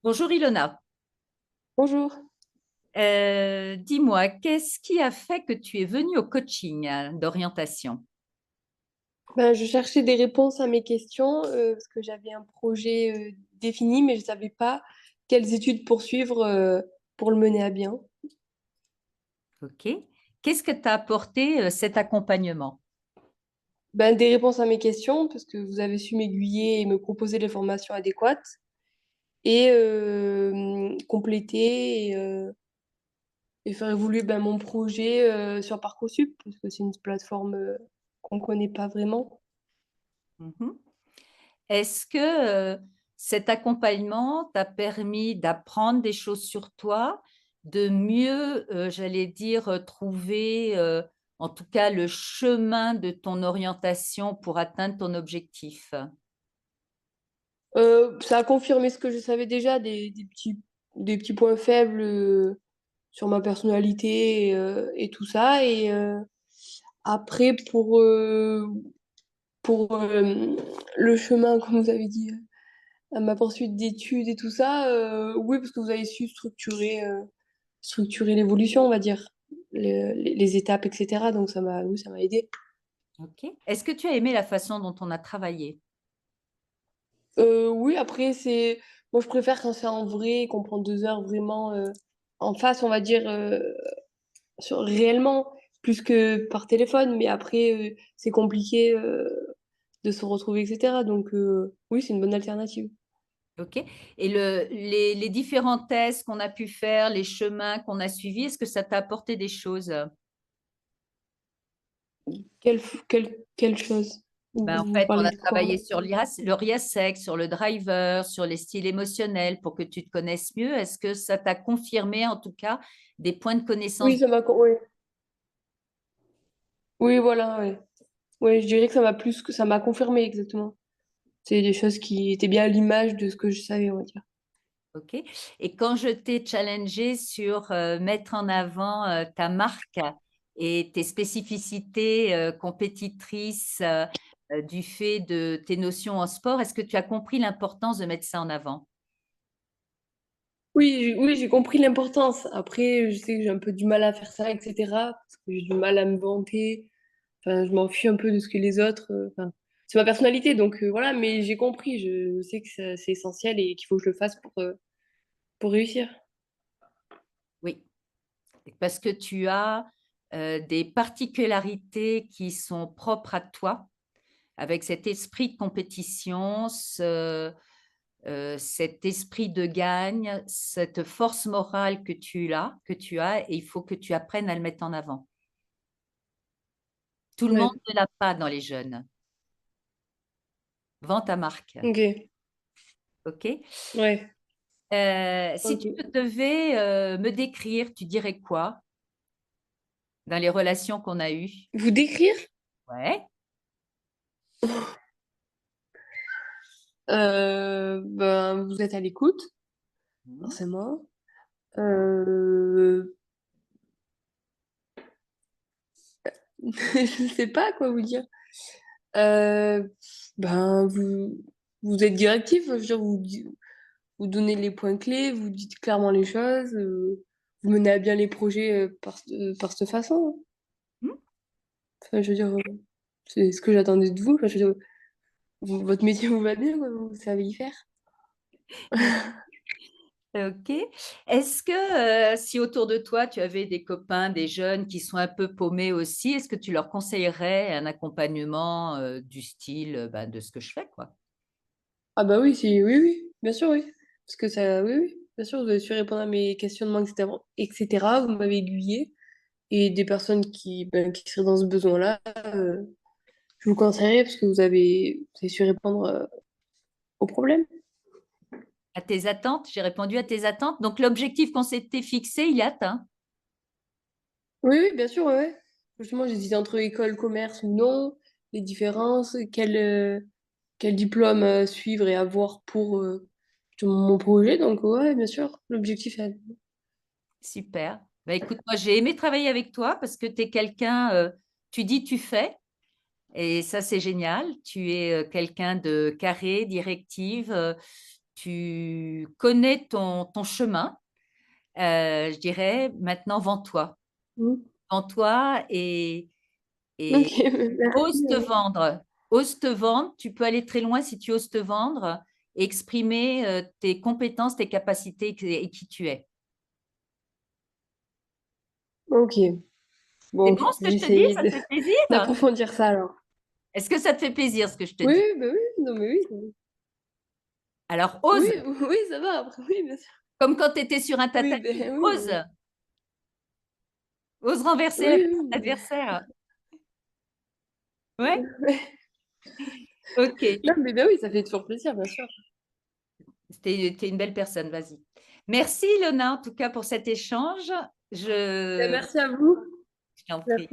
Bonjour Ilona. Bonjour. Dis-moi, qu'est-ce qui a fait que tu es venue au coaching d'orientation? Ben, je cherchais des réponses à mes questions parce que j'avais un projet défini, mais je ne savais pas quelles études poursuivre pour le mener à bien. Ok. Qu'est-ce que t'a apporté cet accompagnement? Ben, des réponses à mes questions parce que vous avez su m'aiguiller et me proposer les formations adéquates et compléter et faire évoluer mon projet sur Parcoursup parce que c'est une plateforme qu'on ne connaît pas vraiment. Mhm. Est-ce que cet accompagnement t'a permis d'apprendre des choses sur toi, de mieux, j'allais dire, trouver en tout cas le chemin de ton orientation pour atteindre ton objectif? Ça a confirmé ce que je savais déjà, des petits points faibles sur ma personnalité et tout ça. Et après, pour le chemin, comme vous avez dit, à ma poursuite d'études et tout ça, oui, parce que vous avez su structurer l'évolution, on va dire, les étapes, etc. Donc oui, ça m'a aidé. Ok. Est-ce que tu as aimé la façon dont on a travaillé? Oui, après, moi, je préfère quand c'est en vrai, qu'on prend 2 heures vraiment en face, on va dire, réellement, plus que par téléphone. Mais après, c'est compliqué de se retrouver, etc. Donc, oui, c'est une bonne alternative. OK. Et les différents tests qu'on a pu faire, les chemins qu'on a suivis, est-ce que ça t'a apporté des choses? Quelle chose? Ben, en Vous fait, on parlez a de quoi? travaillé sur le RIASEC, sur le driver, sur les styles émotionnels pour que tu te connaisses mieux. Est-ce que ça t'a confirmé, en tout cas, des points de connaissance? Oui, oui. Oui, voilà, ouais. Ouais, je dirais que ça m'a confirmé exactement. C'est des choses qui étaient bien à l'image de ce que je savais, on va dire. OK. Et quand je t'ai challengé sur mettre en avant ta marque et tes spécificités compétitrices du fait de tes notions en sport, est-ce que tu as compris l'importance de mettre ça en avant? Oui, oui, j'ai compris l'importance. Après, je sais que j'ai un peu du mal à faire ça, etc. Parce que j'ai du mal à me vanter. Enfin, je m'en fiche un peu de ce que les autres. Enfin, c'est ma personnalité, donc voilà. Mais j'ai compris. Je sais que c'est essentiel et qu'il faut que je le fasse pour réussir. Oui, parce que tu as des particularités qui sont propres à toi, avec cet esprit de compétition, cet esprit de gagne, cette force morale que tu as, et il faut que tu apprennes à le mettre en avant. Tout le monde Ouais. ne l'a pas dans les jeunes. Vends ta marque, Ok. OK? Ouais. Si tu Ok. devais me décrire, tu dirais quoi dans les relations qu'on a eues? Vous décrire? Ouais. Ben, vous êtes à l'écoute, Mhm. forcément. Euh, je sais pas quoi vous dire. Euh, ben, vous êtes directif, je veux dire, vous donnez les points clés, vous dites clairement les choses, vous menez à bien les projets par cette façon. Enfin, je veux dire, c'est ce que j'attendais de vous. Enfin, je veux dire, votre métier vous va bien, quoi, vous savez y faire. OK. Est-ce que si autour de toi, tu avais des copains, des jeunes qui sont un peu paumés aussi, est-ce que tu leur conseillerais un accompagnement du style de ce que je fais, quoi? Ah bah oui, oui, oui, bien sûr, oui. Parce que ça, oui, oui, bien sûr, vous avez su répondre à mes questionnements, etc., etc. Vous m'avez aiguillé. Et des personnes qui seraient dans ce besoin-là, je vous conseillerais parce que vous avez su répondre aux problèmes. À tes attentes, j'ai répondu à tes attentes. Donc, l'objectif qu'on s'était fixé, il est atteint. Oui, oui, bien sûr, ouais, ouais. Justement, j'hésitais entre école, commerce ou non, les différences, quel diplôme suivre et avoir pour mon projet. Donc, ouais, bien sûr, l'objectif est. Super. Bah, écoute, moi, j'ai aimé travailler avec toi parce que tu es quelqu'un, tu dis, tu fais. Et ça, c'est génial. Tu es quelqu'un de carré, directive. tu connais ton chemin, je dirais maintenant vends-toi. Mmh. Vends-toi et OK, merci, ose te vendre. Ose te vendre, tu peux aller très loin si tu oses te vendre et exprimer, tes compétences, tes capacités et qui tu es. OK. C'est Bon, bon ce je que vais je te dis? essayer Ça te fait plaisir? d'approfondir ça alors. Est-ce que ça te fait plaisir ce que je te Oui, dis? oui, bah, oui, non mais oui. Alors Oui, ose, oui, ça va après, oui, bien sûr. comme quand tu étais sur un Oui, tatami, beh, oui, ose, ose renverser oui, ton oui, adversaire. Ouais? ouais. OK. Non, mais bah, oui, ça fait toujours plaisir, bien sûr. Tu es une belle personne, vas-y. Merci Ilona en tout cas pour cet échange. Bah, Je merci à vous. je t'en Merci. prie.